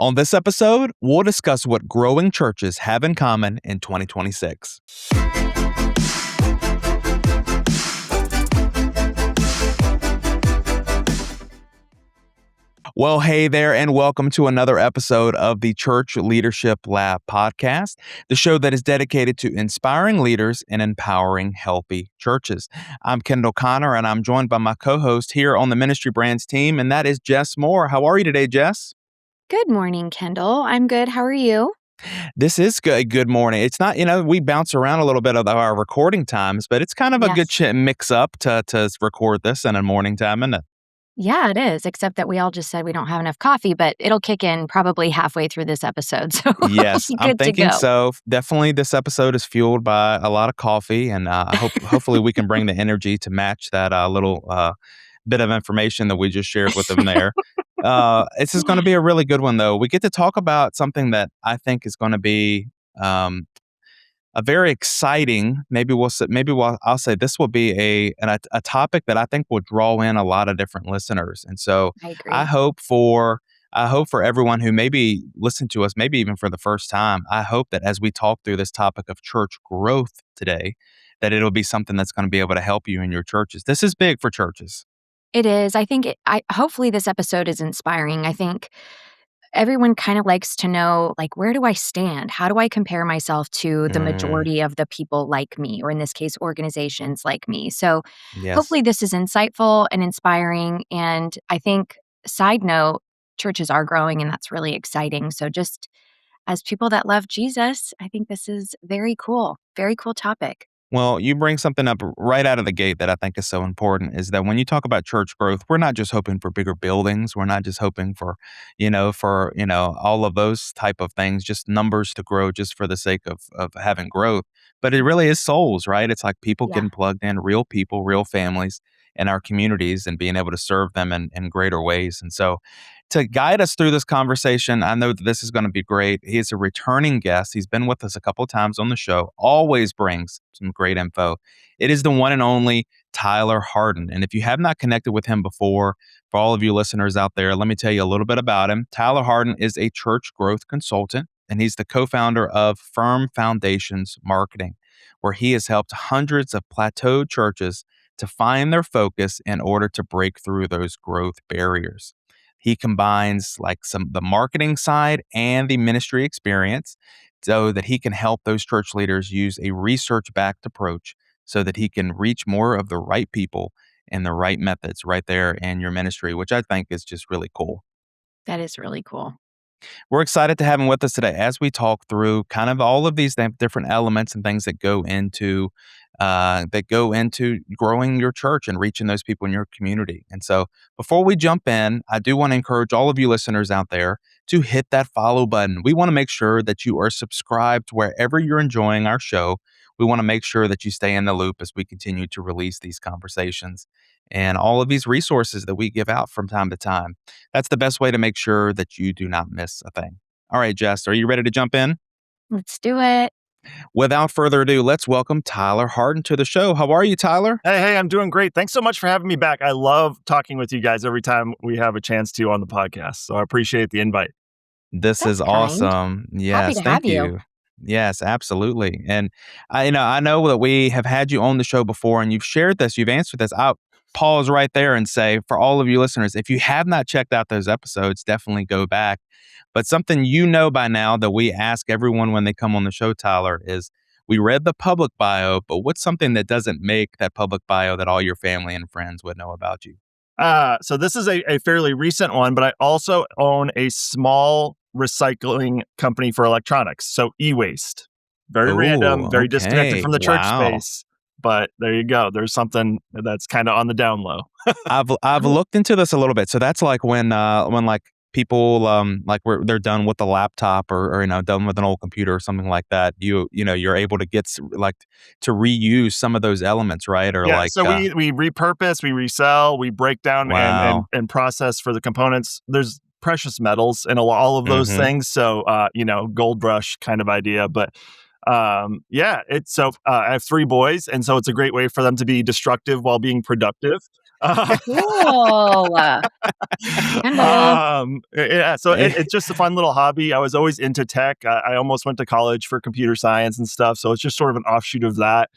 On this episode, we'll discuss what growing churches have in common in 2026. Well, hey there, and welcome to another episode of the Church Leadership Lab podcast, the show that is dedicated to inspiring leaders and empowering healthy churches. I'm Kendall Connor, and I'm joined by my co-host here on the Ministry Brands team, and that is Jess Moore. How are you today, Jess? Good morning, Kendall. I'm good. How are you? This is good. Good morning. It's not, we bounce around a little bit of our recording times, but it's kind of a good Yes. mix up to record this in a morning time, isn't it? Yeah, it is, except that we all just said we don't have enough coffee, but it'll kick in probably halfway through this episode, so we'll Yes, be I'm good to thinking go. so. Definitely this episode is fueled by a lot of coffee, and hopefully we can bring the energy to match that little bit of information that we just shared with them there. This is going to be a really good one, though. We get to talk about something that I think is going to be a very exciting. I'll say this will be a topic that I think will draw in a lot of different listeners, and so I I agree. hope for I hope for everyone who maybe listened to us, maybe even for the first time, I hope that as we talk through this topic of church growth today, that it'll be something that's going to be able to help you in your churches. This is big for churches. It is. I think hopefully this episode is inspiring. I think everyone kind of likes to know, like, where do I stand? How do I compare myself to the Mm, majority of the people like me, or in this case, organizations like me? So yes. hopefully this is insightful and inspiring. And I think, side note, churches are growing, and that's really exciting. So just as people that love Jesus, I think this is very cool. Very cool topic. Well, you bring something up right out of the gate that I think is so important is that when you talk about church growth, we're not just hoping for bigger buildings. We're not just hoping for all of those type of things, just numbers to grow just for the sake of having growth. But it really is souls, right? It's like people Yeah, getting plugged in, real people, real families in our communities and being able to serve them in greater ways. And so to guide us through this conversation, I know that this is going to be great. He is a returning guest. He's been with us a couple of times on the show, always brings some great info. It is the one and only Tyler Harden. And if you have not connected with him before, for all of you listeners out there, let me tell you a little bit about him. Tyler Harden is a church growth consultant, and he's the co founder of Firm Foundations Marketing, where he has helped hundreds of plateaued churches to find their focus in order to break through those growth barriers. He combines like the marketing side and the ministry experience so that he can help those church leaders use a research-backed approach so that he can reach more of the right people and the right methods right there in your ministry, which I think is just really cool. that is really cool. We're excited to have him with us today as we talk through kind of all of these different elements and things that go into growing your church and reaching those people in your community. And so, before we jump in, I do want to encourage all of you listeners out there to hit that follow button. We want to make sure that you are subscribed wherever you're enjoying our show. We want to make sure that you stay in the loop as we continue to release these conversations and all of these resources that we give out from time to time. That's the best way to make sure that you do not miss a thing. All right, Jess, are you ready to jump in? Let's do it. Without further ado, let's welcome Tyler Harden to the show. How are you, Tyler? Hey, I'm doing great. Thanks so much for having me back. I love talking with you guys every time we have a chance to on the podcast. So I appreciate the invite. This is That's kind. awesome. Happy Yes, to have thank you. you. Yes, absolutely. And I know that we have had you on the show before and you've shared this, you've answered this. I'll pause right there and say for all of you listeners, if you have not checked out those episodes, definitely go back. But something you know by now that we ask everyone when they come on the show, Tyler, is we read the public bio, but what's something that doesn't make that public bio that all your family and friends would know about you? So this is a fairly recent one, but I also own a small recycling company for electronics. So e-waste. Very Oh, random, very disconnected okay. from the church Wow. space. But there you go. There's something that's kind of on the down low. I've looked into this a little bit. So that's like when like people like they're done with the laptop or done with an old computer or something like that. You're able to get like to reuse some of those elements, right? Or Yeah, like so we repurpose, we resell, we break down wow. and process for the components. There's precious metals and all of those Hmm. things. So gold rush kind of idea. But yeah, it's so I have three boys, and so it's a great way for them to be destructive while being productive. Uh, Cool. Scandal. yeah, so it's just a fun little hobby. I was always into tech. I almost went to college for computer science and stuff, so it's just sort of an offshoot of that.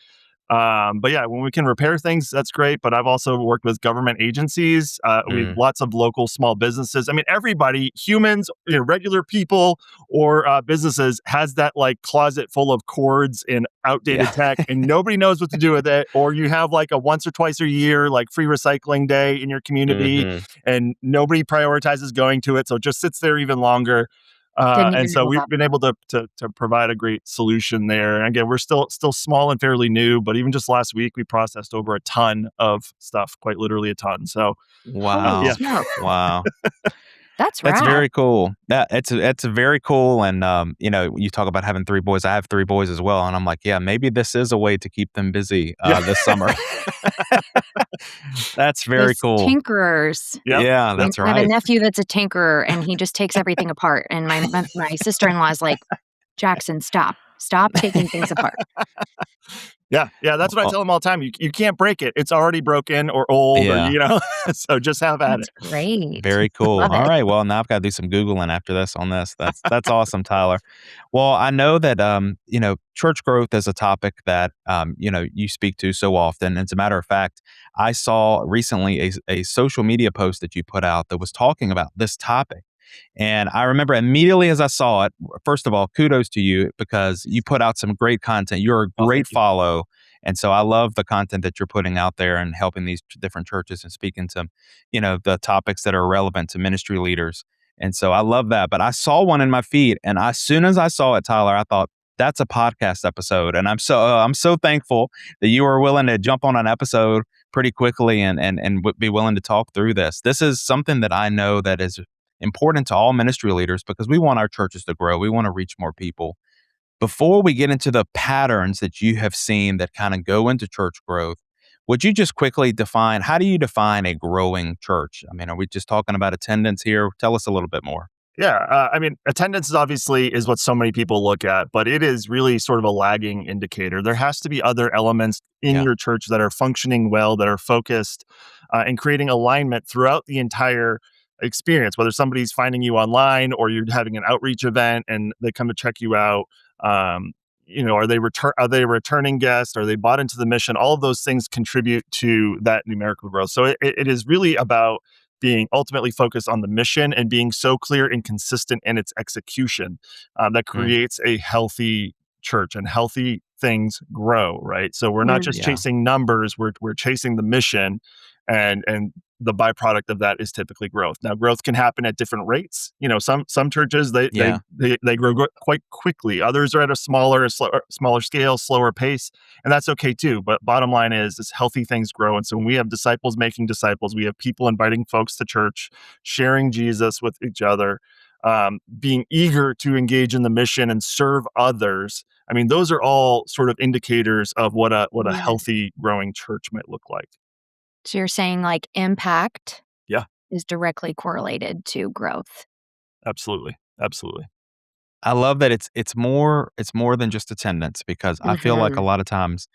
But yeah, when we can repair things, that's great. But I've also worked with government agencies. We have Mm, lots of local small businesses. I mean, everybody, humans, regular people, or businesses, has that like closet full of cords and outdated yeah. tech, and nobody knows what to do with it. Or you have like a once or twice a year like free recycling day in your community, Hmm. and nobody prioritizes going to it, so it just sits there even longer. Didn't And even so know we've about been that. able to provide a great solution there. And again, we're still small and fairly new, but even just last week we processed over a ton of stuff, quite literally a ton. So Holy yeah, Wow. smoke. Wow. That's That's rad. very cool. That it's very cool, and you talk about having 3 boys. I have 3 boys as well, and I'm like, yeah, maybe this is a way to keep them busy, yeah, this summer. That's very Those cool. tinkerers. yep. Yeah, I that's I have a right. nephew that's a tinkerer, and he just takes everything apart, and my sister-in-law is like, "Jackson, stop. Stop taking things apart." Yeah, that's what I Oh, tell them all the time. You can't break it. It's already broken or old or yeah. so just have at That's it. great. Very cool. Love All it. right. Well, now I've got to do some Googling after this on this. That's awesome, Tyler. Well, I know that church growth is a topic that you speak to so often. As a matter of fact, I saw recently a social media post that you put out that was talking about this topic. And I remember immediately as I saw it, first of all, kudos to you because you put out some great content. You're a Oh, great thank you. follow. And so I love the content that you're putting out there and helping these different churches and speaking to, the topics that are relevant to ministry leaders. And so I love that. But I saw one in my feed, and as soon as I saw it, Tyler, I thought that's a podcast episode, and I'm so thankful that you were willing to jump on an episode pretty quickly and be willing to talk through this. This is something that I know that is important to all ministry leaders because we want our churches to grow. We want to reach more people. Before we get into the patterns that you have seen that kind of go into church growth, would you just quickly define how do you define a growing church? I mean, are we just talking about attendance here? Tell us a little bit more. Yeah, I mean, attendance is obviously is what so many people look at, but it is really sort of a lagging indicator. There has to be other elements in Yeah. your church that are functioning well, that are focused, and creating alignment throughout the entire experience. Whether somebody's finding you online or you're having an outreach event and they come to check you out, are they a returning guests? Are they bought into the mission? All of those things contribute to that numerical growth. So it is really about being ultimately focused on the mission and being so clear and consistent in its execution that Mm, creates a healthy church, and healthy things grow, right? So we're not Mm. just yeah. chasing numbers, we're chasing the mission, and the byproduct of that is typically growth. Now, growth can happen at different rates. Some churches Yeah. they grow quite quickly. Others are at a smaller scale, slower pace, and that's okay too. But bottom line is healthy things grow. And so when we have disciples making disciples, we have people inviting folks to church, sharing Jesus with each other, being eager to engage in the mission and serve others. I mean, those are all sort of indicators of what a Yeah. healthy growing church might look like. So you're saying, like, impact Yeah, is directly correlated to growth. absolutely. Absolutely. I love that it's more than just attendance because I feel like a Mhm. lot of times,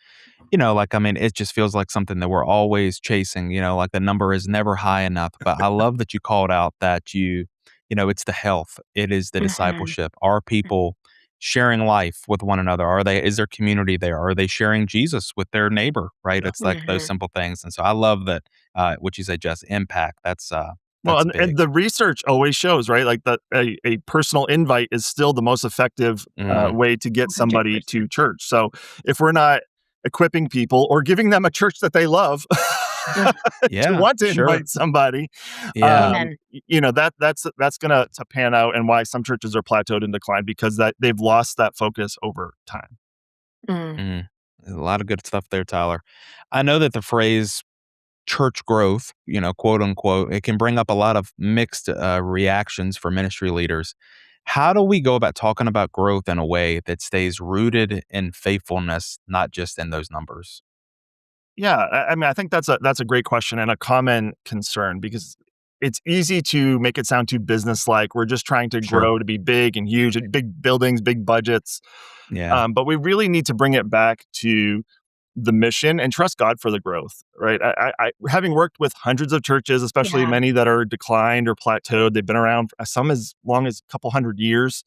I mean, it just feels like something that we're always chasing, like the number is never high enough. But I love that you called out that it's the health, it is the Mhm. discipleship. Are people sharing life with one another? Is there community there? Are they sharing Jesus with their neighbor? Right? Yeah. It's like those Mhm. simple things. And so I love that what you say, just impact. Well, That's and big. the research always shows, right? Like that a personal invite is still the most effective Mm, way to get somebody 100%. to church. So if we're not equipping people or giving them a church that they love Ugh. to yeah, want to sure. invite somebody, Yeah. Amen. that's gonna to pan out, and why some churches are plateaued and decline because that they've lost that focus over time. Mm. Mm. There's a lot of good stuff there, Tyler. I know that the phrase church growth, quote unquote, it can bring up a lot of mixed reactions for ministry leaders. How do we go about talking about growth in a way that stays rooted in faithfulness, not just in those numbers? Yeah, I mean, I think that's a great question and a common concern because it's easy to make it sound too business-like. We're just trying to Sure. grow to be big and huge, and big buildings, big budgets. Yeah. But we really need to bring it back to the mission and trust God for the growth, right? Having worked with hundreds of churches, especially Yeah. many that are declined or plateaued, they've been around some as long as a couple hundred years.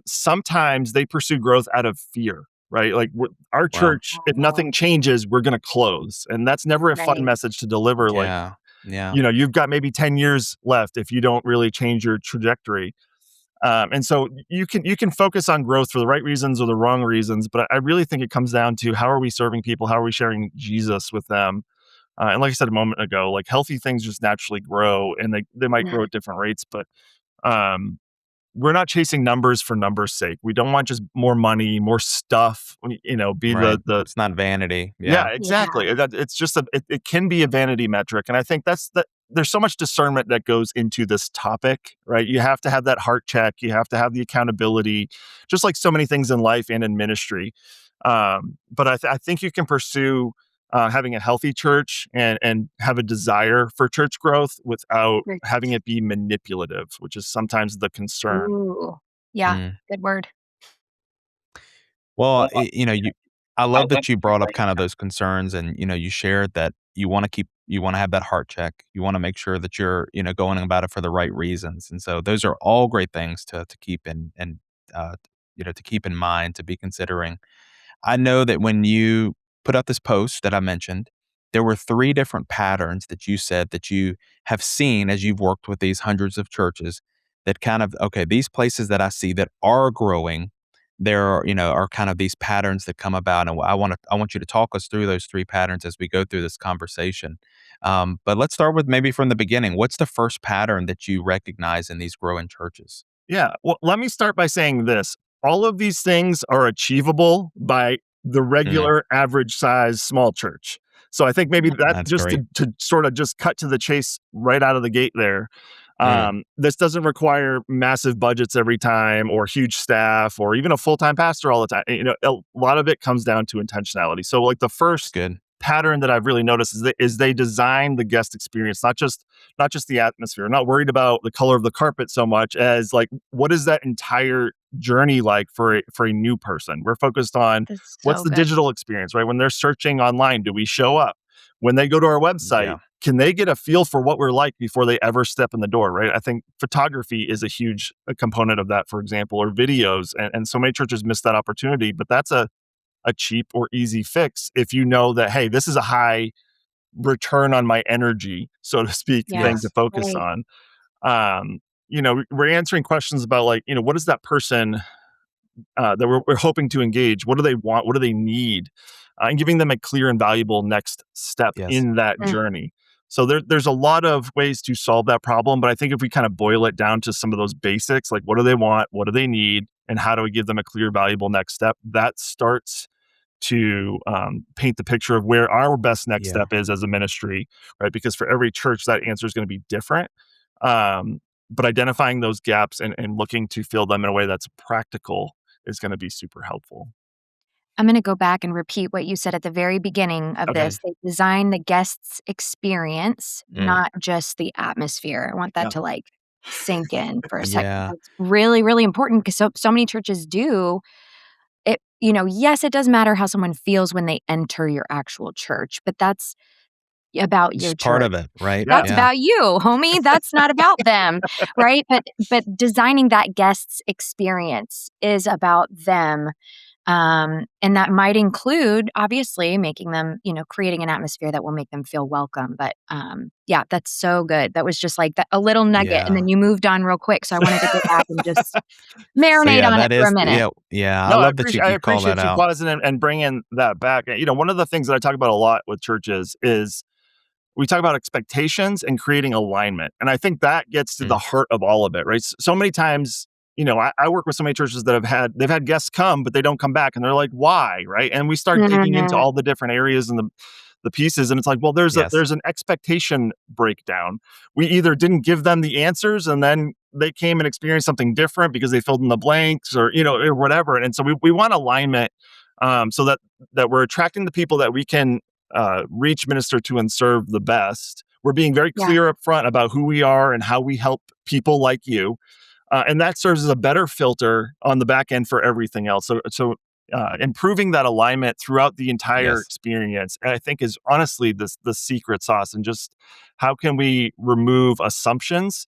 Sometimes they pursue growth out of fear, right? Like our Well, church, if Oh, nothing changes, we're going to close, and that's never a fun right. message to deliver. Like, yeah, yeah, you've got maybe 10 years left if you don't really change your trajectory. And so you can focus on growth for the right reasons or the wrong reasons, but I really think it comes down to how are we serving people, how are we sharing Jesus with them, and like I said a moment ago, like healthy things just naturally grow, and they might grow Mm, at different rates, but um, we're not chasing numbers for numbers' sake. We don't want just more money, more stuff. Be right. the It's not vanity. yeah, Yeah, yeah. exactly. It's just it can be a vanity metric, and I think that there's so much discernment that goes into this topic, right? You have to have that heart check. You have to have the accountability, just like so many things in life and in ministry. But I think you can pursue having a healthy church and have a desire for church growth without Great. having it be manipulative, which is sometimes the concern. Ooh. Yeah, mm. good word. Well, I love that you brought up kind of those concerns, and you shared that you want to have that heart check. You want to make sure that you're going about it for the right reasons, and so those are all great things to keep in and uh, to keep in mind, to be considering. I know that when you put up this post that I mentioned, there were 3 different patterns that you said that you have seen as you've worked with these hundreds of churches that kind of, okay, these places that I see that are growing, there are kind of these patterns that come about. And I want you to talk us through those 3 patterns as we go through this conversation. But let's start with maybe from the beginning. What's the first pattern that you recognize in these growing churches? Yeah. Well, let me start by saying this. All of these things are achievable by the Mm, regular average size small church. So I think maybe that that's just great. to sort of just cut to the chase right out of the gate there. Mm, This doesn't require massive budgets every time or huge staff or even a full-time pastor all the time. A lot of it comes down to intentionality. So like the that's first good. pattern that I've really noticed is they design the guest experience, not just the atmosphere. I'm not worried about the color of the carpet so much as like what is that entire journey like for a new person. We're focused on That's what's so the good. digital experience, right? When they're searching online, do we show up? When they go to our website, Yeah. can they get a feel for what we're like before they ever step in the door, right? I think photography is a huge component of that, for example, or videos. And so many churches miss that opportunity, but that's a cheap or easy fix if you know that, hey, this is a high return on my energy, so to speak, thing to Yes, Yes. focus right. on. We're answering questions about like, what is that person that we're hoping to engage? What do they want? What do they need? And giving them a clear and valuable next step Yes. in that Mm, journey. So there's a lot of ways to solve that problem, but I think if we kind of boil it down to some of those basics, like what do they want, what do they need, and how do we give them a clear, valuable next step, that starts to paint the picture of where our best next Yeah. step is as a ministry, right? Because for every church, that answer is going to be different. But identifying those gaps and looking to fill them in a way that's practical is going to be super helpful. I'm gonna go back and repeat what you said at the very beginning of Okay. this. They design the guest's experience, Mm. not just the atmosphere. I want that Yeah. to, like, sink in for a second. Yeah. That's really, really important because so many churches do it. Yes, it does matter how someone feels when they enter your actual church, but that's about your Just part church. of it, right? Yeah. That's Yeah. about you, homie. That's not about them, right? But designing that guest's experience is about them. And that might include, obviously, making them, creating an atmosphere that will make them feel welcome. But yeah, that's so good. That was just like a little nugget. And Yeah. then you moved on real quick. So I wanted to go back and just So, marinate yeah, on it that for a is minute. yeah, I No, I love that appreciate I you call that appreciate you out. pausing and bringing that back. One of the things that I talk about a lot with churches is we talk about expectations and creating alignment. And I think that gets to the Mm, heart of all of it, right? So many times, I work with so many churches that they've had guests come, but they don't come back. And they're like, why? Right. And we start digging into Mhm. all the different areas and the pieces. And it's like, well, yes. there's an expectation breakdown. We either didn't give them the answers and then they came and experienced something different because they filled in the blanks or whatever. And so we want alignment so that we're attracting the people that we can reach, minister to, and serve the best. We're being very Yeah. clear up front about who we are and how we help people like you. And that serves as a better filter on the back end for everything else. So improving that alignment throughout the entire Yes. experience, I think is honestly the secret sauce. And just how can we remove assumptions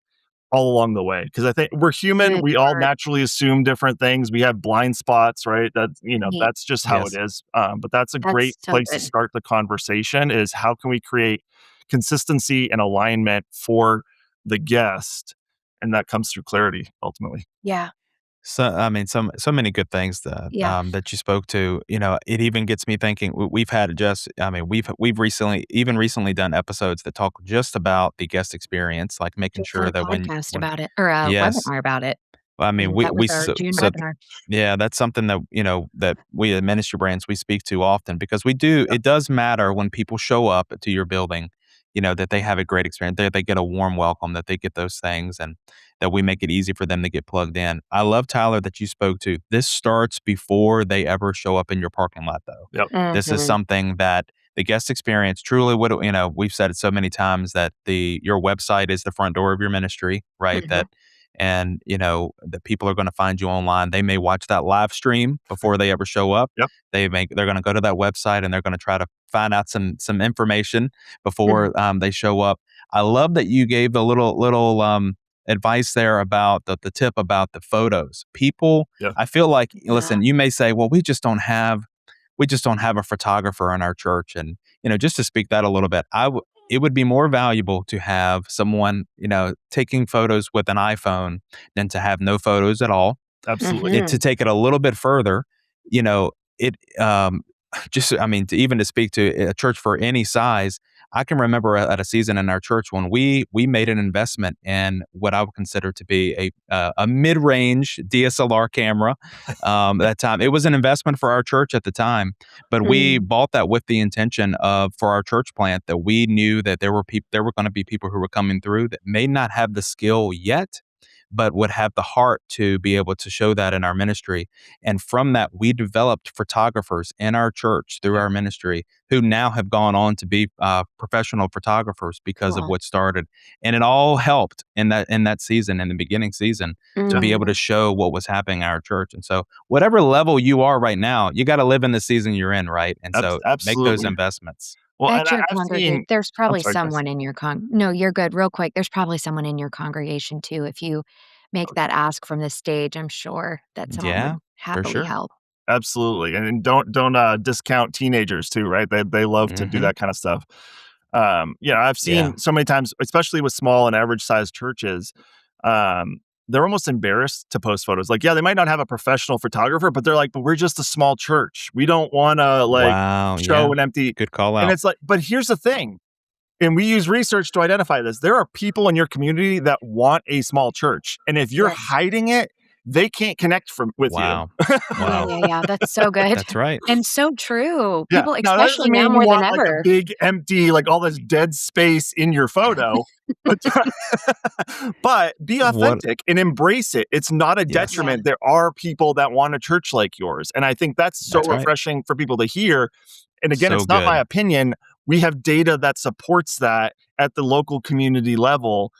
all along the way? Because I think we're human. Good We all word. naturally assume different things. We have blind spots, right? Right. That's just how it Yes. is. But that's a That's great so place to good. start the conversation is how can we create consistency and alignment for the guest? And that comes through clarity ultimately. Yeah. So, I mean, so many good things that Yeah. that you spoke to. It even gets me thinking. We've had just, I mean, we've recently done episodes that talk just about the guest experience, like making Just did sure a that podcast when about it or a yes, webinar about it, I mean, and that was our June so webinar. yeah, that's something that, that we at Ministry Brands, we speak to often because it does matter when people show up to your building, that they have a great experience, they get a warm welcome, that they get those things, and that we make it easy for them to get plugged in. I love, Tyler, that you spoke to. This starts before they ever show up in your parking lot, though. Yep. This is Mhm. something that the guest experience truly would, we've said it so many times that your website is the front door of your ministry, right? Mhm. And the people are going to find you online. They may watch that live stream before they ever show up. Yep. They're going to go to that website and they're going to try to find out some information Mhm. before they show up. I love that you gave the little advice there about the tip about the photos. People, Yeah. I feel like, Yeah. listen, you may say, well, we just don't have a photographer in our church. And, just to speak that a little bit, it would be more valuable to have someone, taking photos with an iPhone than to have no photos at all. Absolutely. To Mhm. take it a little bit further, it, just, I mean, to speak to a church for any size, I can remember at a season in our church when we made an investment in what I would consider to be a mid range DSLR camera. That time it was an investment for our church at the time, but we Mm. bought that with the intention of for our church plant that we knew that there were going to be people who were coming through that may not have the skill yet, but would have the heart to be able to show that in our ministry. And from that, we developed photographers in our church through Yeah. our ministry who now have gone on to be professional photographers because of Cool. what started. And it all helped in that season, in the beginning season, to Yeah. be able to Mhm. show what was happening in our church. And so, whatever level you are right now, you got to live in the season you're in, right? And so, make those Absolutely. investments. Well, and At your I've seen. there's I'm probably sorry, guys. someone in your no, you're good, real quick, there's probably someone in your congregation too, if you make that ask from the stage, I'm sure that someone Yeah, would for happily sure. help. Absolutely, and don't discount teenagers too, right? They love to do Hmm. that kind of stuff. I've Yeah. seen so many times, especially with small and average sized churches, they're almost embarrassed to post photos. Like, yeah, they might not have a professional photographer, but they're like, "But we're just a small church. We don't want to like Wow. show Yeah. an empty." Good call And out. it's like, but here's the thing. And we use research to identify this. There are people in your community that want a small church. And if you're Yes. hiding it, they can't connect with you. Wow. Yeah, Wow. yeah, yeah, that's so good, That's right. and so true. Yeah. People Now, that especially doesn't now mean you more than want like a ever. big empty, like all this dead space in your photo, but but be What authentic and embrace it. It's not a Yes, Yeah. detriment. There are people that want a church like yours. And I think that's so that's right. refreshing for people to hear. And again, So it's not my good. opinion. We have data that supports that at the local community level.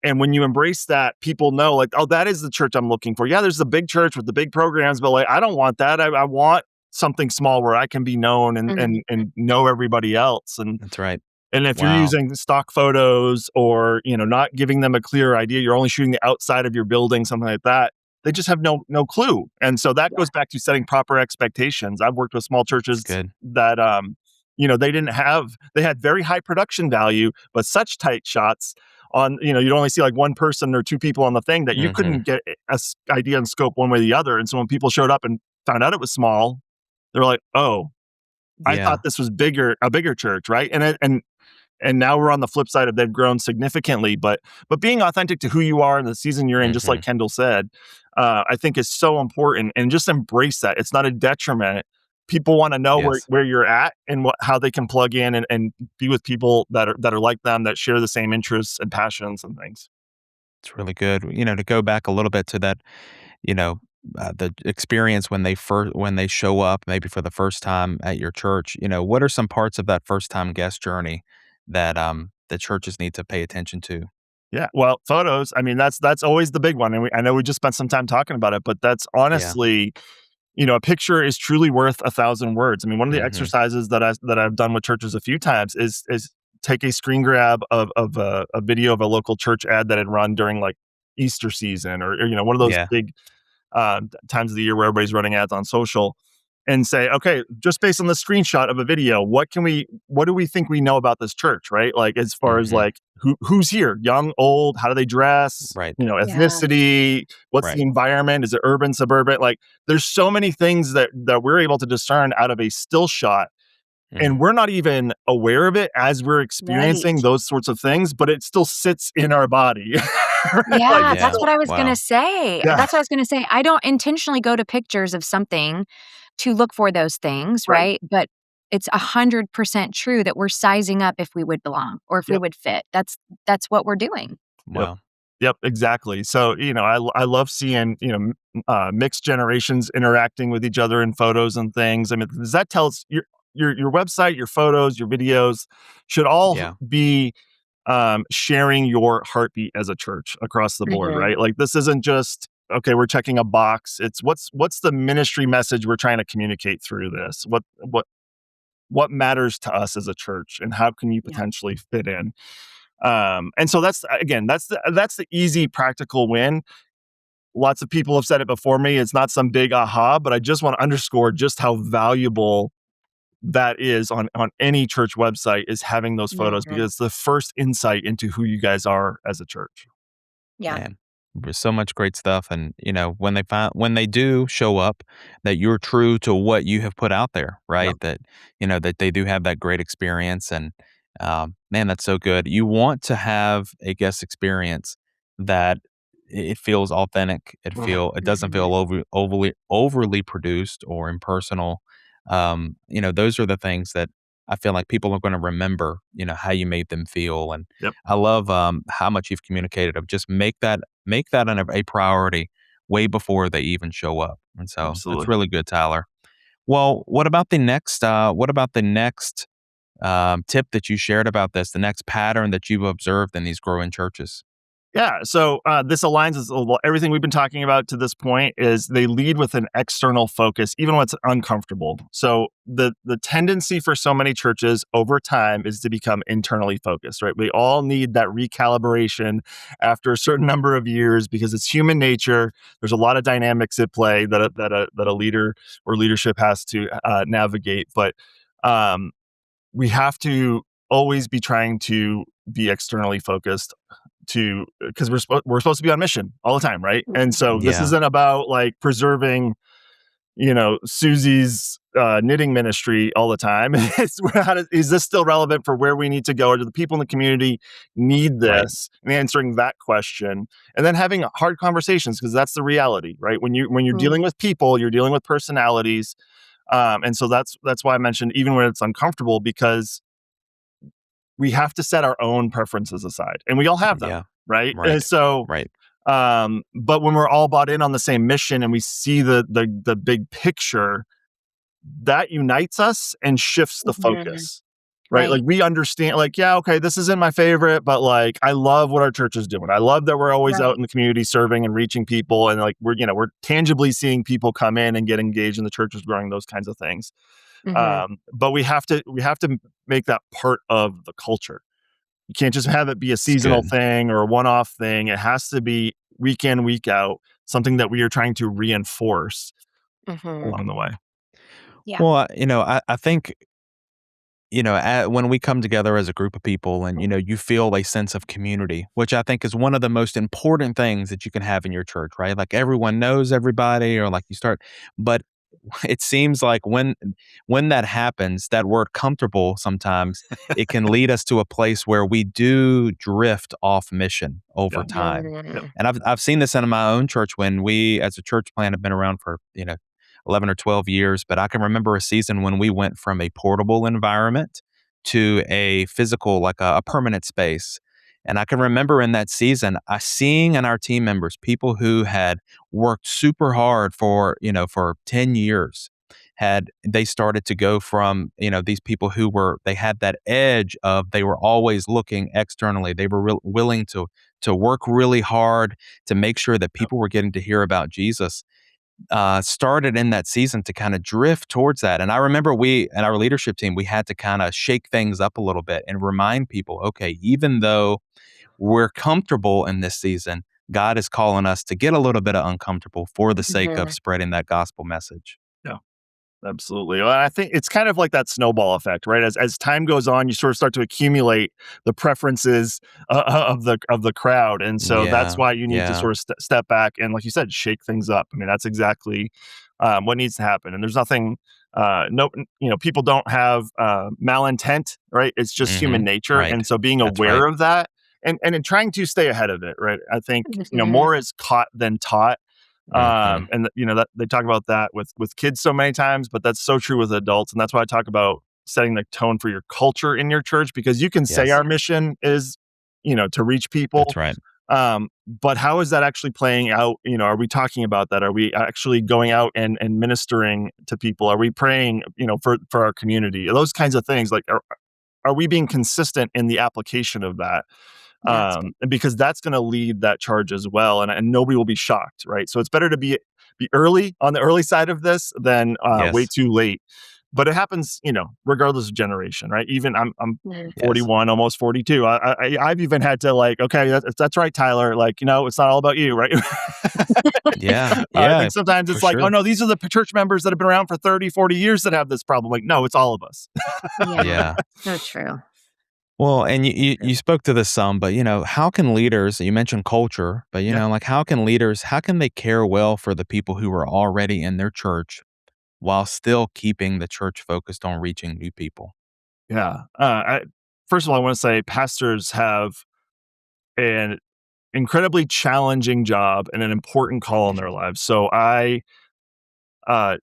And when you embrace that, people know, like, oh, that is the church I'm looking for. Yeah, there's the big church with the big programs, but like, I don't want that. I want something small where I can be known and Mhm. and know everybody else. That's right. And if you're Wow. using stock photos or not giving them a clear idea, you're only shooting the outside of your building, something like that. They just have no clue. And so that Yeah. goes back to setting proper expectations. I've worked with small That's churches good. that they had very high production value, but such tight shots on, you'd only see like one person or two people on the thing that you Mhm. couldn't get idea and scope one way or the other. And so when people showed up and found out it was small, they were like, "Oh, I thought Yeah. this was a bigger church, right?" And now we're on the flip side of they've grown significantly, but being authentic to who you are in the season you're in, just like Mhm. Kendall said, I think is so important. And just embrace that. It's not a detriment. People want to know where, Yes. where you're at and how they can plug in and be with people that are like them, that share the same interests and passions and things. It's really good. To go back a little bit to that, you know, the experience when they show up, maybe for the first time at your church. What are some parts of that first time guest journey that the churches need to pay attention to? Yeah, well, photos. I mean, that's always the big one, and I know we just spent some time talking about it, but that's Yeah. honestly, a picture is truly worth 1,000 words. I mean, one of the Mhm. exercises that I've done with churches a few times is take a screen grab of a video of a local church ad that had run during like Easter season, or one of those Yeah. big times of the year where everybody's running ads on social, and say, okay, just based on the screenshot of a video, what do we think we know about this church, right? Like, as far as Mhm. like who's here, young, old, how do they dress, Right. Yeah. ethnicity, what's the Right. environment, is it urban, suburban? Like, there's so many things that we're able to discern out of a still shot, and Mhm. we're not even aware of it as we're Right. experiencing those sorts of things, but it still sits in our body. Right? Like, Yeah, it's Yeah. that's still, what I was gonna Wow. say. yeah, That's what I was gonna say. I don't intentionally go to pictures of something to look for those things, right. right? But it's 100% true that we're sizing up if we would belong or if we Yep. would fit. That's what we're doing. Yep. Wow. Yep, exactly. So, I love seeing, mixed generations interacting with each other in photos and things. I mean, 'cause that tells your website, your photos, your videos should all Yeah. be sharing your heartbeat as a church across the board, Mhm. right? Like, this isn't just, okay, we're checking a box. It's what's the ministry message we're trying to communicate through this? What matters to us as a church, and how can you Yeah. potentially fit in? And so that's the easy practical win. Lots of people have said it before me. It's not some big aha, but I just want to underscore just how valuable that is on any church website, is having those photos, because Mhm. it's the first insight into who you guys are as a church. Yeah. Man, there's so much great stuff, and when they do show up, that you're true to what you have put out there, Yep. right? That that they do have that great experience, and man, that's so good. You want to have a guest experience that it feels authentic. It doesn't Mhm. feel overly produced or impersonal. Those are the things that I feel like people are going to remember. How you made them feel, and Yep. I love, how much you've communicated of just make that a priority way before they even show up, and so that's Absolutely. really good, Tyler. Well, what about the next tip that you shared about this, the next pattern that you've observed in these growing churches? Yeah. So this aligns with everything we've been talking about to this point. Is they lead with an external focus, even when it's uncomfortable. So the tendency for so many churches over time is to become internally focused, right? We all need that recalibration after a certain number of years, because it's human nature. There's a lot of dynamics at play that a leader or leadership has to navigate, but um, we have to always be trying to be externally focused, to because we're supposed to be on mission all the time, right? And so this Yeah, isn't about like preserving, Susie's knitting ministry all the time. Is this still relevant for where we need to go? Or do the people in the community need right. this? And answering that question, and then having hard conversations, because that's the reality, right? When you're Mhm. dealing with people, you're dealing with personalities, and so that's why I mentioned even when it's uncomfortable, because we have to set our own preferences aside, and we all have them, Yeah, right? And right, so, right. but when we're all bought in on the same mission, and we see the big picture, that unites us and shifts the Mhm. focus, right? Like, Right. we understand, like, yeah, okay, this isn't my favorite, but like, I love what our church is doing. I love that we're always out Right. in the community serving and reaching people, and like, we're tangibly seeing people come in and get engaged, and the church is growing, those kinds of things. Mhm. But we have to make that part of the culture. You can't just have it be a It's seasonal good. thing or a one-off thing. It has to be week in, week out, something that we are trying to reinforce Mhm. along the way. Yeah. Well, I think when we come together as a group of people and, you feel a sense of community, which I think is one of the most important things that you can have in your church, right? Like everyone knows everybody, or like but it seems like when that happens, that word comfortable, sometimes it can lead us to a place where we do drift off mission over Yeah. time. Yep. Mhm. And I've seen this in my own church when we, as a church plant, have been around for, 11 or 12 years. But I can remember a season when we went from a portable environment to a physical, like a permanent space. And I can remember in that season, I seeing in our team members people who had worked super hard for 10 years. They started to go from, these people they had that edge of, they were always looking externally. They were willing to work really hard to make sure that Yep. people were getting to hear about Jesus. started in that season to kind of drift towards that. And I remember we and our leadership team, we had to kind of shake things up a little bit and remind people, okay, even though we're comfortable in this season, God is calling us to get a little bit of uncomfortable for the sake of Mhm. spreading that gospel message. Yeah. Absolutely. Well, I think it's kind of like that snowball effect, right? As time goes on, you sort of start to accumulate the preferences of the crowd, and so that's Yeah. why you need to Yeah. sort of step back and, like you said, shake things up. I mean, that's exactly what needs to happen. And there's nothing. No, people don't have malintent, right? It's just human nature, Right. and so being That's right. aware of that and in trying to stay ahead of it, right? I think Mhm. more is caught than taught, Mhm. and that they talk about that with kids so many times, but that's so true with adults, and that's why I talk about setting the tone for your culture in your church, because you can say our Yes. Yeah. mission is, to reach That's people, right. but how is that actually playing out? Are we talking about that? Are we actually going out and ministering to people? Are we praying, for our community? Those kinds of things. Like, are we being consistent in the application of that? Yeah, it's good. And because that's going to lead that charge as well, and nobody will be shocked, right? So it's better to be early on the early side of this than way Yes. too late. But it happens, regardless of generation, right? Even I'm Mhm. Yes. 41, almost 42. I've even had to, like, okay, that's right, Tyler. Like, it's not all about you, right? Yeah. I Yeah. think sometimes For it's like, oh sure. no, these are the church members that have been around for 30, 40 years that have this problem. Like, no, it's all of us. Yeah, Yeah. so true. Well, and True. you spoke to this some, but how can leaders, you mentioned culture, but Yeah. like how can leaders, how can they care well for the people who are already in their church while still keeping the church focused on reaching new people? Yeah. First of all, I want to say pastors have an incredibly challenging job and an important call in their lives. So I uh,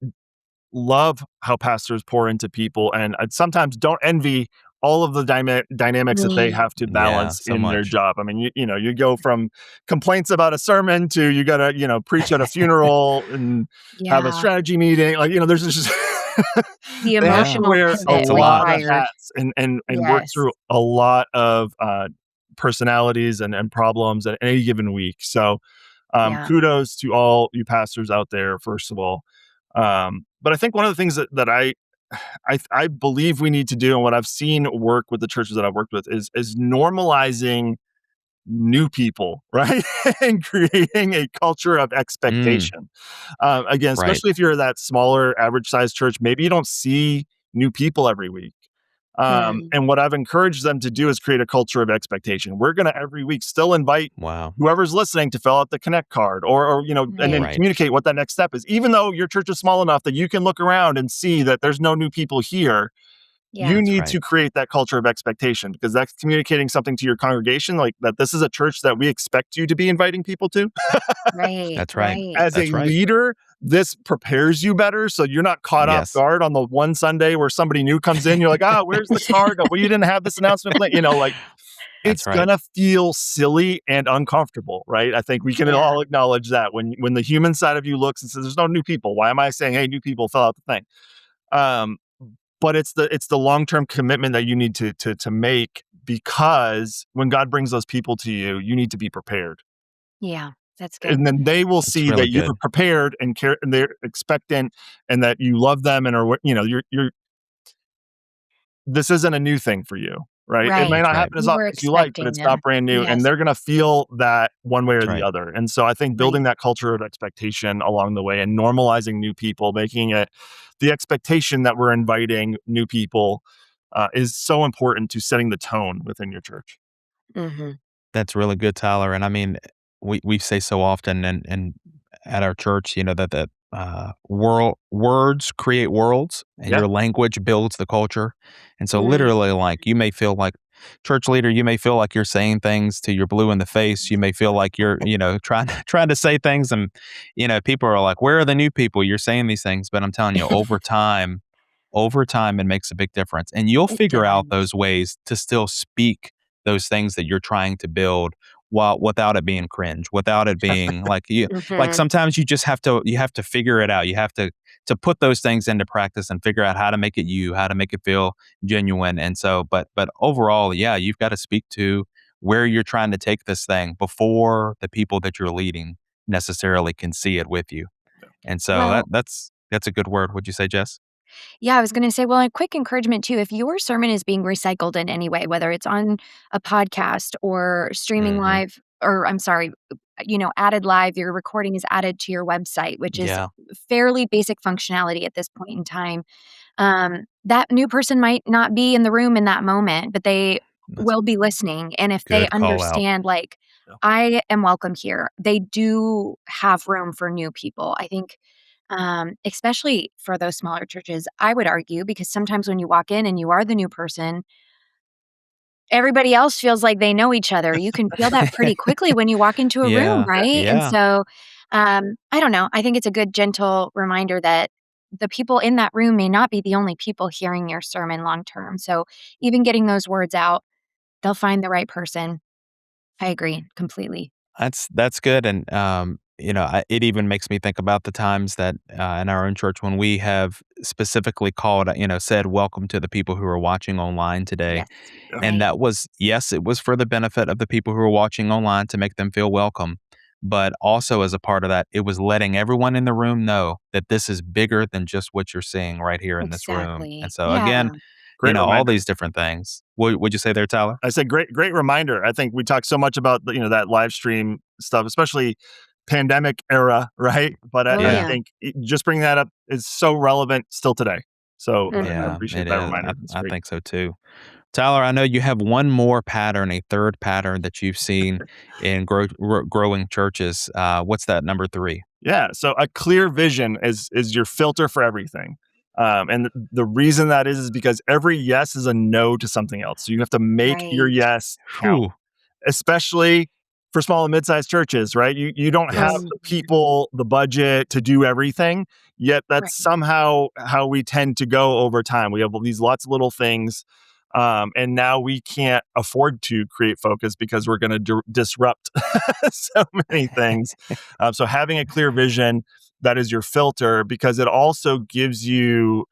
love how pastors pour into people, and I sometimes don't envy all of the dynamics that they Mm. have to Yeah, balance so in their much. job. I mean, you go from complaints about a sermon to you got to, preach at a funeral and have a Yeah, strategy meeting. Like, there's just the they have to Yeah. emotional wear a pivot It's a lot. lot of required. hats and work Yes. through a lot of personalities and problems at any given week. So Yeah. kudos to all you pastors out there, first of all. But I think one of the things that I believe we need to do, and what I've seen work with the churches that I've worked with, is normalizing new people, right? And creating a culture of Mm, expectation. Again, right. especially if you're that smaller, average sized church, maybe you don't see new people every week. Mm. And what I've encouraged them to do is create a culture of expectation. We're going to every week still invite Wow. whoever's listening to fill out the connect card, and then Right. Right. communicate what that next step is. Even though your church is small enough that you can look around and see that there's no new people here, you Yeah. That's need right. to create that culture of expectation, because that's communicating something to your congregation, like that this is a church that we expect you to be inviting people to. Right, That's right. right. As a That's right. leader, this prepares you better, so you're not caught off Yes. guard on the one Sunday where somebody new comes in. You're like, where's the card? Well, you didn't have this announcement plan. Like, That's it's right. gonna feel silly and uncomfortable, right? I think we can Yeah. all acknowledge that when the human side of you looks and says, "There's no new people. Why am I saying, hey, new people, fill out the thing?" Um, but it's the long term commitment that you need to make, because when God brings those people to you, you need to be prepared, Yeah, that's good. and then they will That's see really that you're good. prepared and care, and they're expectant, and that you love them, and you're this isn't a new thing for you, right? It may Right. That's not right. happen as You were often as you like, but expecting it's not them. brand new, and Yes. they're gonna feel that one way or That's the right. other. And so I think Right. building that culture of expectation along the way and normalizing new people, making it the expectation that we're inviting new people, is so important to setting the tone within your church. Mhm. That's really good, Tyler. And I mean, we say so often and at our church, that words create worlds and Yeah. your language builds the culture. And so Mm. literally, like, you may feel like church leader, you may feel like you're saying things to your blue in the face. You may feel like you're, trying to say things, and people are like, where are the new people? You're saying these things, but I'm telling you, over time, it makes a big difference. And you'll It figure out does. those ways to still speak those things that you're trying to build while without it being cringe, without it being like Mhm. sometimes you have to figure it out. You have to put those things into practice and figure out how to make it you, how to make it feel genuine. And so, but overall, yeah, you've got to speak to where you're trying to take this thing before the people that you're leading necessarily can see it with you. And so Well, that's a good word. Would you say, Jess? yeah, I was gonna say, well, a quick encouragement too, if your sermon is being recycled in any way, whether it's on a podcast or streaming Mhm. live, or I'm sorry, added live, your recording is added to your website, which is Yeah, fairly basic functionality at this point in time. That new person might not be in the room in that moment, but they that's will be listening. And if they good call out. understand, like, Yeah. I am welcome here, they do have room for new people. I think, especially for those smaller churches, I would argue, because sometimes when you walk in and you are the new person, everybody else feels like they know each other. You can feel that pretty quickly when you walk into a room, Yeah, right? And yeah. so, I don't know. I think it's a good, gentle reminder that the people in that room may not be the only people hearing your sermon long term. So, even getting those words out, they'll find the right person. I agree completely. That's good, and, it even makes me think about the times that, in our own church when we have specifically called, said, "Welcome to the people who are watching online today." Yes. Yeah. And Right. that was yes, it was for the benefit of the people who were watching online to make them feel welcome, but also as a part of that, it was letting everyone in the room know that this is bigger than just what you're seeing right here in this room, and Exactly. so, Yeah. again, Great all reminder. these different things. Would you say there, Tyler? I said great reminder. I think we talked so much about that live stream stuff, especially pandemic era, right? But Oh, I Yeah. yeah. think just bringing that up is so relevant still today. So I Yeah, Mhm. appreciate it that is. reminder. It's I great. think so too. Tyler, I know you have one more pattern, a third pattern that you've seen in growing churches. What's that number 3? Yeah. So a clear vision is your filter for everything. And the reason that is because every yes is a no to something else. So you have to make your Right. yes count, Whew, especially for small and mid-sized churches, right? You don't have yes. Oh, the yeah. people, the budget to do everything, yet that's Right. somehow how we tend to go over time. We have these lots of little things, and now we can't afford to create focus because we're going to disrupt so many things. So having a clear vision that is your filter, because it also gives you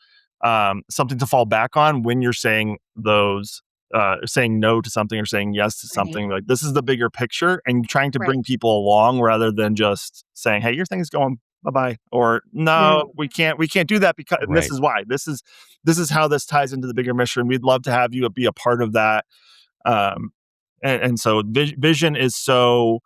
something to fall back on when you're saying no to something or saying yes to Right. something. Like, this is the bigger picture, and trying to Right. bring people along rather than just saying, "Hey, your thing's going bye bye," or "No, Mm. we can't do that because and this Right. is why. This is how this ties into the bigger mission. We'd love to have you be a part of that." Um, and so vision is so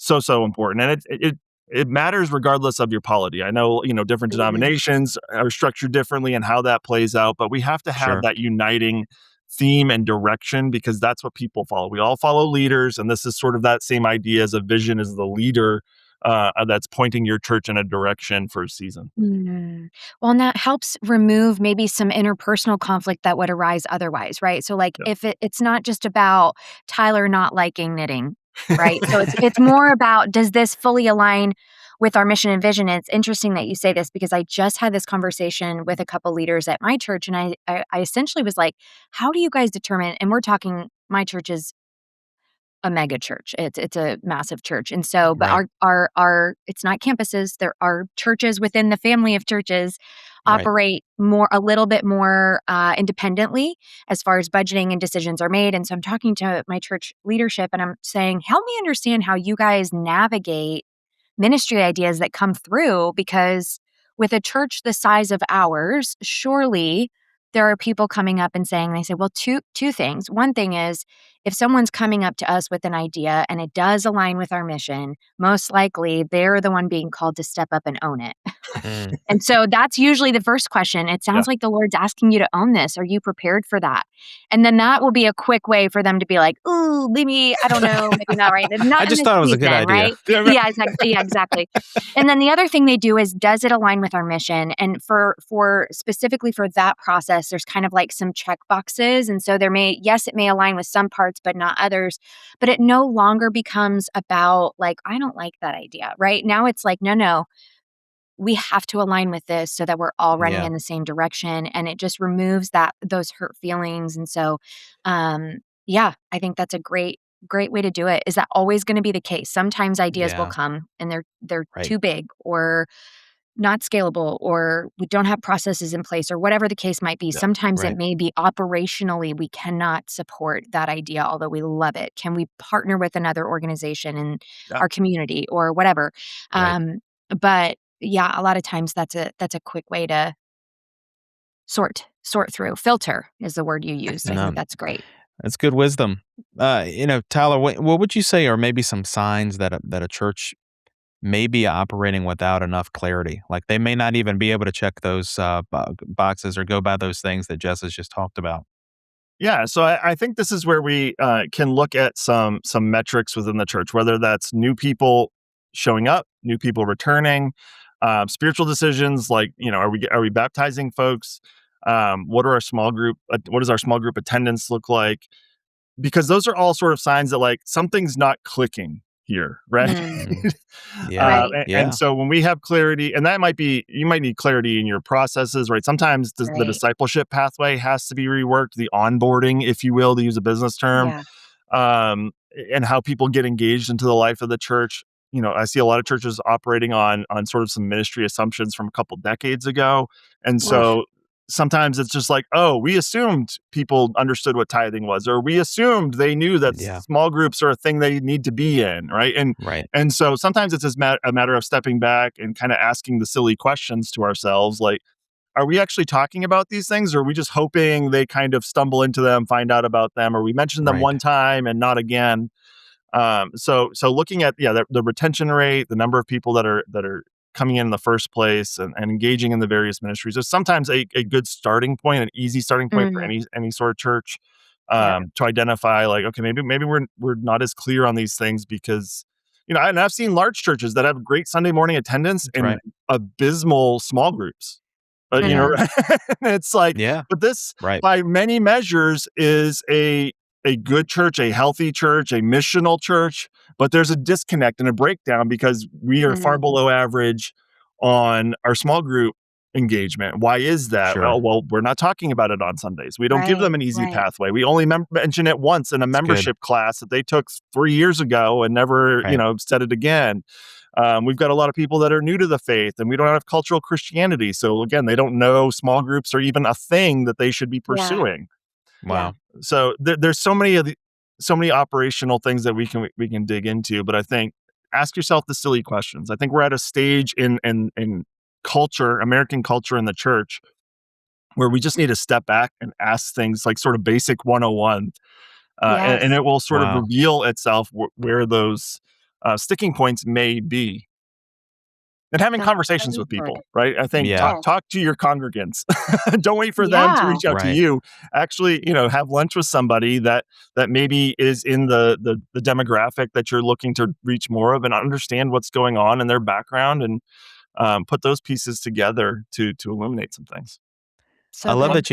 important, and it matters regardless of your polity. I know different Mhm. denominations are structured differently and how that plays out, but we have to have Sure. that uniting theme and direction because that's what people follow. We all follow leaders, and this is sort of that same idea as a vision as the leader that's pointing your church in a direction for a season. Mm. Well, and that helps remove maybe some interpersonal conflict that would arise otherwise, right? So, like, Yeah. if it's not just about Tyler not liking knitting, right? So it's more about, does this fully align with our mission and vision? And it's interesting that you say this because I just had this conversation with a couple leaders at my church, and I essentially was like, "How do you guys determine?" And we're talking, my church is a mega church. It's a massive church. And so, but Right. our it's not campuses. There are churches within the family of churches Right. operate a little bit more independently as far as budgeting and decisions are made. And so I'm talking to my church leadership and I'm saying, help me understand how you guys navigate ministry ideas that come through, because with a church the size of ours, surely there are people coming up and saying, they say, well, two things. One thing is, if someone's coming up to us with an idea and it does align with our mission, most likely they're the one being called to step up and own it. Mm. And so that's usually the first question. It Yeah. sounds like the Lord's asking you to own this. Are you prepared for that? And then that will be a quick way for them to be like, ooh, maybe, I don't know, maybe not right. I Not in just this thought it was a good season, idea. right? Yeah, right. Yeah, exactly. Yeah, exactly. And then the other thing they do is, does it align with our mission? And for specifically for that process, there's kind of like some check boxes. And so yes, it may align with some parts, but not others. But it no longer becomes about like, I don't like that idea, right? Now it's like, no, we have to align with this so that we're all running Yeah. in the same direction, and it just removes those hurt feelings. And so yeah, I think that's a great way to do it. Is that always going to be the case? Sometimes ideas will Yeah. come and they're Right. too big or not scalable, or we don't have processes in place, or whatever the case might be. Yeah. Sometimes it Right. may be operationally we cannot support that idea, although we love it. Can we partner with another organization in Yeah. our community or whatever? Right. Um, but yeah, a lot of times that's a quick way to sort through. Filter is the word you used. I think No, that's great. that's good wisdom. Tyler, what would you say are maybe some signs that a church may be operating without enough clarity? Like they may not even be able to check those boxes or go by those things that Jess has just talked about. Yeah, so I think this is where we can look at some metrics within the church, whether that's new people showing up, new people returning, spiritual decisions like are we baptizing folks? What does our small group attendance look like? Because those are all sort of signs that like something's not clicking here, right? Mm, Mm, yeah, right, And yeah, so when we have clarity, and that might be, you might need clarity in your processes, right? Sometimes the right. discipleship pathway has to be reworked, the onboarding, if you will, to use a business term, Yeah. um, and how people get engaged into the life of the church. I see a lot of churches operating on sort of some ministry assumptions from a couple decades ago, and Oof. so sometimes it's just like, oh, we assumed people understood what tithing was, or we assumed they knew that yeah, small groups are a thing they need to be in, right? And right, and so sometimes it's just a matter of stepping back and kind of asking the silly questions to ourselves, like, are we actually talking about these things, or are we just hoping they kind of stumble into them, find out about them, or we mentioned them right, one time and not again? So looking at the retention rate, the number of people that are coming in the first place and engaging in the various ministries is sometimes a good starting point, an easy starting point for Mhm. any sort of church, Yeah. to identify like, okay, maybe we're not as clear on these things because and I've seen large churches that have great Sunday morning attendance that's and right. abysmal small groups. But Mhm. it's like, Yeah, but this right, by many measures is a good church, a healthy church, a missional church, but there's a disconnect and a breakdown because we are far Mhm. below average on our small group engagement. Why is that? sure, Oh, well, we're not talking about it on Sundays. We don't give Right, them an easy right. pathway. We only mention it once in a it's good, membership class that they took 3 years ago and never, right, said it again. We've got a lot of people that are new to the faith, and we don't have cultural Christianity. So again, they don't know small groups are even a thing that they should be Yeah, pursuing. yeah. wow, So there's so many operational things that we can dig into, but I think ask yourself the silly questions. I think we're at a stage in culture, American culture in the church, where we just need to step back and ask things like sort of basic 101, and Yes. it will sort of wow, reveal itself where those sticking points may be. And having That's conversations so with good. people, right? I think yeah, Yes. talk to your congregants. Don't wait for them to Yeah. reach out to right. you. Actually, have lunch with somebody that maybe is in the demographic that you're looking to reach more of, and understand what's going on in their background, and put those pieces together to illuminate some things. I So love good. that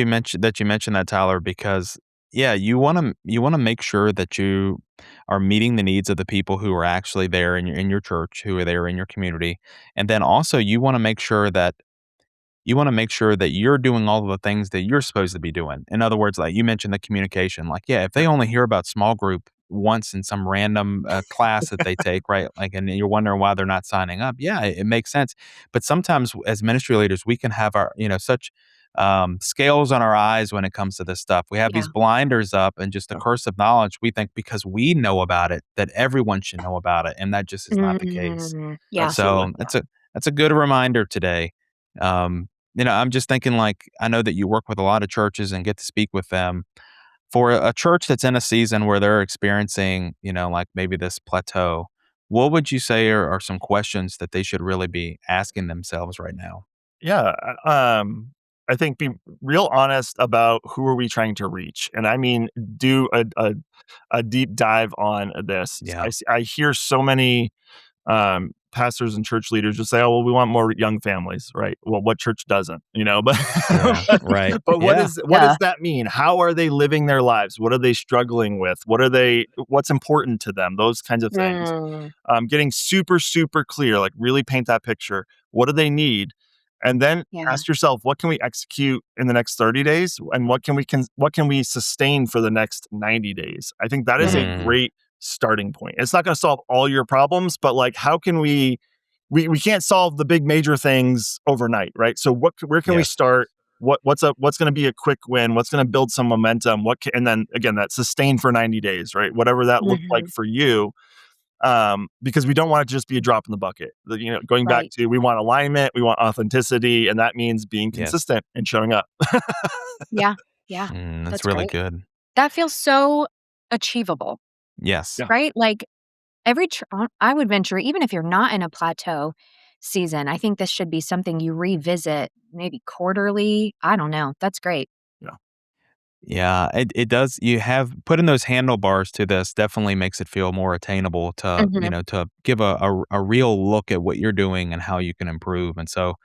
you mentioned that, Tyler, because yeah, you wanna make sure that you are meeting the needs of the people who are actually there in your church, who are there in your community, and then also you wanna make sure that you're doing all of the things that you're supposed to be doing. In other words, like you mentioned the communication, like, yeah, if they only hear about small group once in some random, class that they take, right? Like, and you're wondering why they're not signing up. Yeah, it makes sense. But sometimes as ministry leaders, we can have such, scales on our eyes when it comes to this stuff. We have these Yeah. blinders up and just a Yeah. curse of knowledge. We think because we know about it, that everyone should know about it, and that just is not the case. Yeah, Absolutely. So, yeah. that's a good reminder today. Um I'm just thinking like I know that you work with a lot of churches and get to speak with them. For a church that's in a season where they're experiencing, like maybe this plateau, what would you say are some questions that they should really be asking themselves right now? Yeah, I think be real honest about who are we trying to reach, and I mean do a deep dive on this. Yeah. I hear so many pastors and church leaders just say, "Oh, well, we want more young families," right? Well, what church doesn't, But Yeah. Right. but Yeah. what Yeah. does that mean? How are they living their lives? What are they struggling with? What's important to them? Those kinds of things. Mm. Getting super super clear, like really paint that picture. What do they need? And then Yeah. ask yourself, what can we execute in the next 30 days, and what can we sustain for the next 90 daes? I think that is a Mhm. Mm, great starting point. It's not going to solve all your problems, but like how can we can't solve the big major things overnight, right? So where can we yes. start? What's going to be a quick win? What's going to build some momentum? And then again, that sustain for 90 days, right? Whatever that looked like Mhm. for you. because we don't want it to just be a drop in the bucket. Going back Right. to, we want alignment, we want authenticity, and that means being Yes. consistent and showing up. Yeah. Yeah. That's That's really great. good. That feels so achievable, Yes. Yeah. right? Like I would venture, even if you're not in a plateau season, I think this should be something you revisit maybe quarterly. I don't know. That's great. Yeah. Yeah, it does. You have putting those handlebars to this definitely makes it feel more attainable to, Mhm. to give a real look at what you're doing and how you can improve. And so,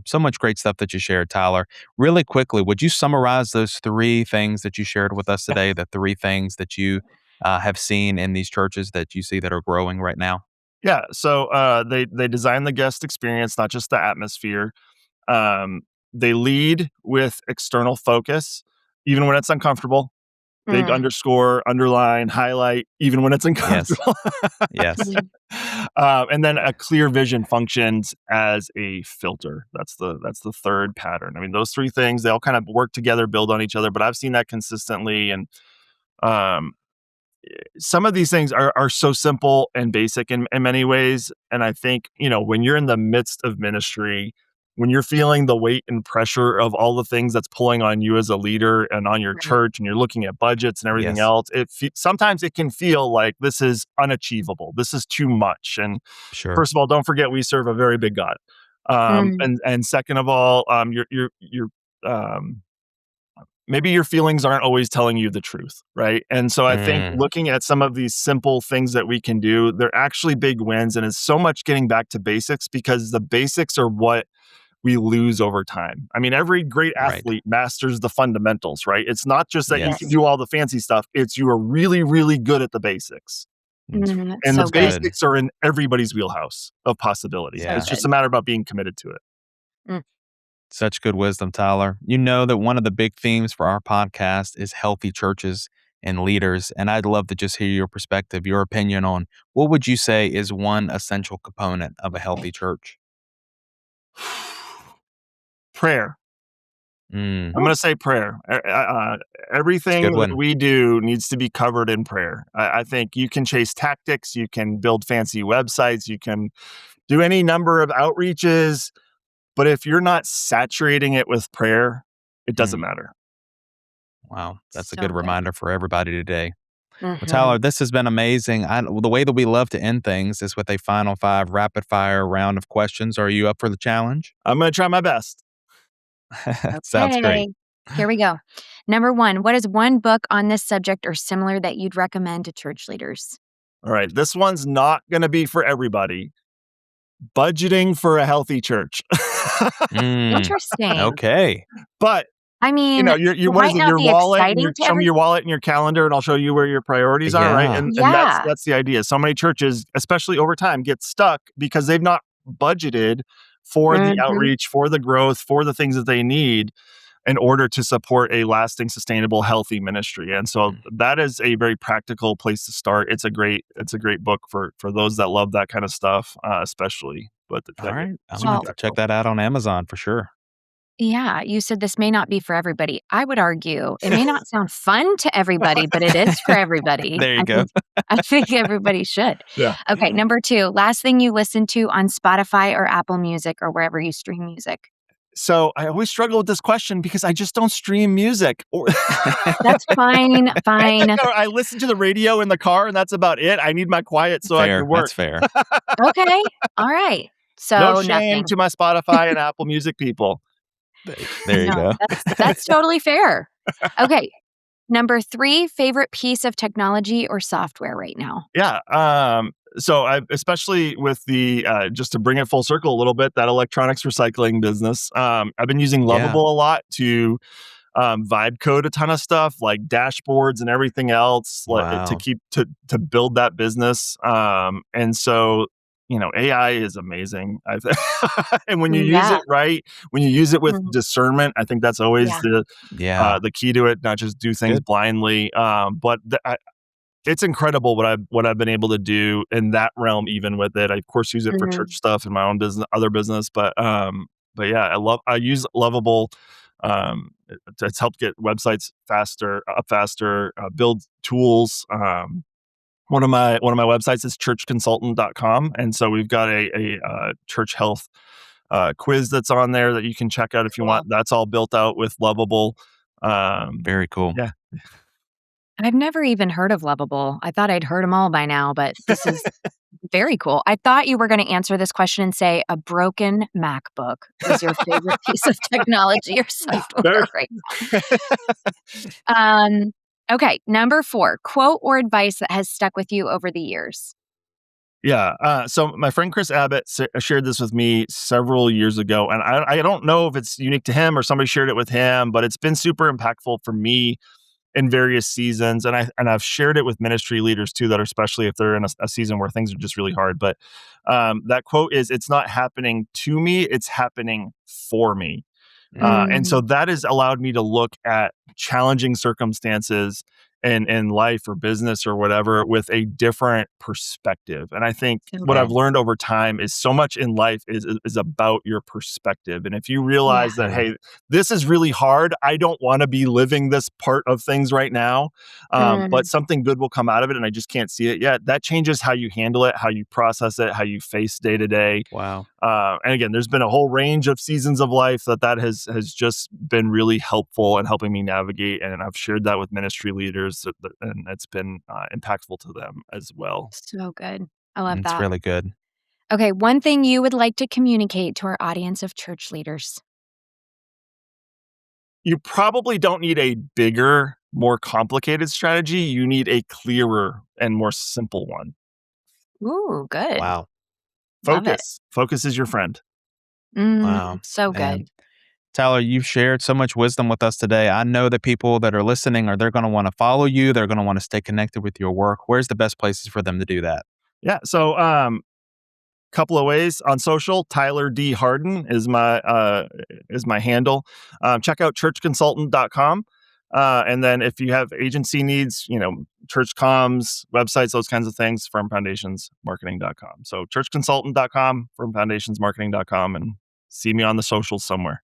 so much great stuff that you shared, Tyler. Really quickly, would you summarize those three things that you shared with us today? The three things that you have seen in these churches that you see that are growing right now? Yeah. So they design the guest experience, not just the atmosphere. Um, they lead with external focus, even when it's uncomfortable. They Mm. underscore, underline, highlight, even when it's Yes. uncomfortable. Yes. Mhm. And then a clear vision functions as a filter. That's the third pattern. I mean, those three things, they all kind of work together, build on each other. But I've seen that consistently, and um, some of these things are so simple and basic in many ways. And I think, when you're in the midst of ministry, when you're feeling the weight and pressure of all the things that's pulling on you as a leader and on your Right. church, and you're looking at budgets and everything Yes. else, sometimes it can feel like this is unachievable. This is too much. And Sure. first of all, don't forget we serve a very big God. Mm. And second of all, you're um, maybe your feelings aren't always telling you the truth, right? And so I think Mm, looking at some of these simple things that we can do, they're actually big wins. And it's so much getting back to basics, because the basics are what we lose over time. I mean, every great right. athlete masters the fundamentals, right? It's not just that you can Yes. Yes. do all the fancy stuff, it's you are really, really good at the basics. It's That's And the so it's good. good. basics are in everybody's wheelhouse of possibility. So Yeah. It's just good. a matter about being committed to it. Mm. Such good wisdom, Tyler. You know that one of the big themes for our podcast is healthy churches and leaders. And I'd love to just hear your perspective, your opinion on what would you say is one essential component of a healthy church? Prayer. Mm, I'm Ooh. going to say prayer. it's a good Everything that one. we do needs to be covered in prayer. I think you can chase tactics, you can build fancy websites, you can do any number of outreaches, but if you're not saturating it with prayer, it doesn't Mm, matter. wow. That's a So good good. reminder for everybody today. Well, Mhm. Tyler, this has been amazing. The way that we love to end things is with a final five rapid fire round of questions. Are you up for the challenge? I'm going to try my best. Sounds great. Okay. Here we go. Number 1, what is one book on this subject or similar that you'd recommend to church leaders? All right. This one's not going to be for everybody. Budgeting for a healthy church. Mm, Interesting. okay. But I mean, your it what is might it? not Your be wallet and exciting your to show me every your wallet and your calendar, and I'll show you where your priorities are, right? Yeah. And that's Yeah. the idea. So many churches, especially over time, get stuck because they've not budgeted for the Mhm. outreach, for the growth, for the things that they need in order to support a lasting, sustainable, healthy ministry. And so Mm. that is a very practical place to start. It's a great book for those that love that kind of stuff, especially. But All right. I'm gonna super Well, have to check practical. that out on Amazon for sure. yeah, you said this may not be for everybody. I would argue it may not sound fun to everybody, but it is for everybody. There you go. I think everybody should. Yeah. Okay, number 2, last thing you listen to on Spotify or Apple Music or wherever you stream music. So I always struggle with this question because I just don't stream music. Or That's fine, fine. I listen to the radio in the car, and that's about it. I need my quiet so I can Fair. work. That's fair. Okay. All right. No So shame nothing. to my Spotify and Apple Music people. There you No, go. that's totally fair. Okay. Number 3, favorite piece of technology or software right now? Yeah. So I, especially with the just to bring it full circle a little bit, that electronics recycling business. I've been using Yeah. Lovable a lot to vibe code a ton of stuff like dashboards and everything else to Wow. keep to build that business. And so AI is amazing. And when you use Yeah. it right, when you use it with Mhm. discernment, I think that's always Yeah. Yeah. the key to it. Not just do things Good. blindly. It's incredible what I've been able to do in that realm. Even with it, I of course use it for church Mhm. stuff and my own business, other business. But yeah, I use Lovable. It's helped get websites faster, up faster, build tools. One of my websites is churchconsultant.com. And so we've got a church health quiz that's on there that you can check out if you Cool. want. That's all built out with Lovable. Very cool. Yeah. I've never even heard of Lovable. I thought I'd heard them all by now, but this is very cool. I thought you were going to answer this question and say a broken MacBook is your favorite piece of technology or software Very- right now. Okay, number 4, quote or advice that has stuck with you over the years. Yeah. So my friend Chris Abbott shared this with me several years ago, and I don't know if it's unique to him or somebody shared it with him, but it's been super impactful for me in various seasons, and I've shared it with ministry leaders too, that are, especially if they're in a season where things are just really hard. But that quote is, "It's not happening to me; it's happening for me." And so Mm, that has allowed me to look at challenging circumstances in life or business or whatever with a different perspective. And I think so what I've good. learned over time is so much in life is about your perspective. And if you Yeah. realize that, Mm, hey, this is really hard, I don't want to be living this part of things right now, but Mm, something good will come out of it and I just can't see it yet. That changes how you handle it, how you process it, how you face day to day. wow. And again, there's been a whole range of seasons of life that has just been really helpful in helping me navigate, and I've shared that with ministry leaders, and it's been impactful to them as well. so good. I love It's that. really good. Okay, one thing you would like to communicate to our audience of church leaders. You probably don't need a bigger, more complicated strategy. You need a clearer and more simple one. Ooh, good. Wow. Love it. Focus is your friend. Wow. So good. Man. Tyler, you've shared so much wisdom with us today. I know that people that are listening they're going to want to follow you. They're going to want to stay connected with your work. Where's the best places for them to do that? Yeah. So couple of ways on social. Tyler D. Harden is my handle. Check out churchconsultant.com. And then if you have agency needs, church comms, websites, those kinds of things, firmfoundationsmarketing.com. So churchconsultant.com, firmfoundationsmarketing.com, and see me on the socials somewhere.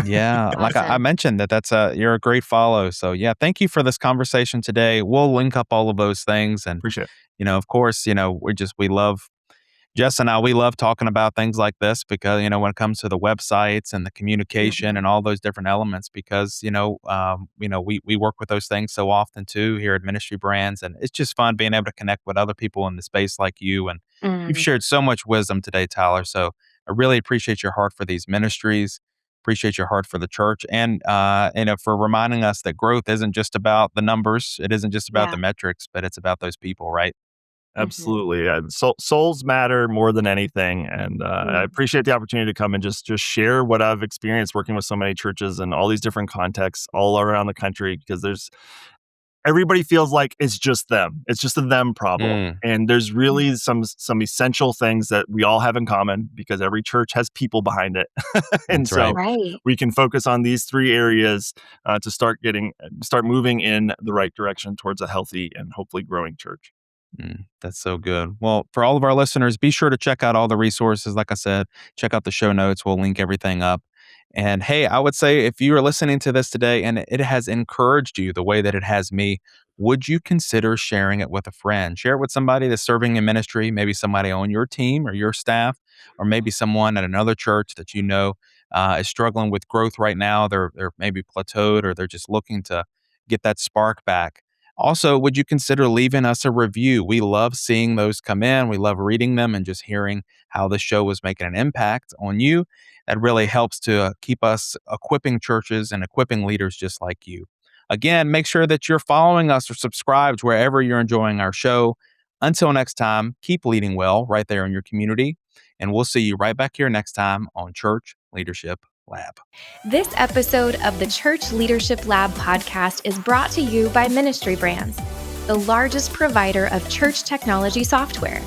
Yeah, like I Awesome. mentioned that's you're a great follow. So yeah, thank you for this conversation today. We'll link up all of those things, and Appreciate it. of course, we love Jess and I, we love talking about things like this because, when it comes to the websites and the communication Mhm. and all those different elements, because, we work with those things so often too here at Ministry Brands. And it's just fun being able to connect with other people in the space like you. And you've Mm, shared so much wisdom today, Tyler. So I really appreciate your heart for these ministries, appreciate your heart for the church, and, for reminding us that growth isn't just about the numbers. It isn't just about the yeah. metrics, but it's about those people, right? Mhm. Absolutely. Yeah. Souls matter more than anything. And I Mm, appreciate the opportunity to come and just share what I've experienced working with so many churches and all these different contexts all around the country, because everybody feels like it's just them. It's just a them problem. Mm, And there's mm. really some essential things that we all have in common, because every church has people behind it. And that's right. so Right. we can focus on these 3 areas to start moving in the right direction towards a healthy and hopefully growing church. That's so good. Well, for all of our listeners, be sure to check out all the resources. Like I said, check out the show notes. We'll link everything up. And hey, I would say if you are listening to this today and it has encouraged you the way that it has me, would you consider sharing it with a friend? Share it with somebody that's serving in ministry, maybe somebody on your team or your staff, or maybe someone at another church that is struggling with growth right now. They're maybe plateaued or they're just looking to get that spark back. Also, would you consider leaving us a review? We love seeing those come in. We love reading them and just hearing how the show was making an impact on you. That really helps to keep us equipping churches and equipping leaders just like you. Again, make sure that you're following us or subscribed wherever you're enjoying our show. Until next time, keep leading well right there in your community. And we'll see you right back here next time on Church Leadership Lab. This episode of the Church Leadership Lab podcast is brought to you by Ministry Brands, the largest provider of church technology software.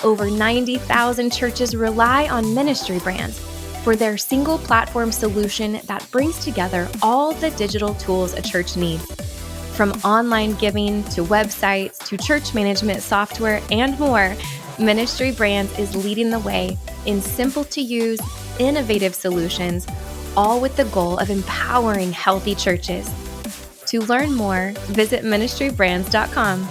Over 90,000 churches rely on Ministry Brands for their single platform solution that brings together all the digital tools a church needs. From online giving to websites to church management software and more, Ministry Brands is leading the way in simple to use, innovative solutions, all with the goal of empowering healthy churches. To learn more, visit ministrybrands.com.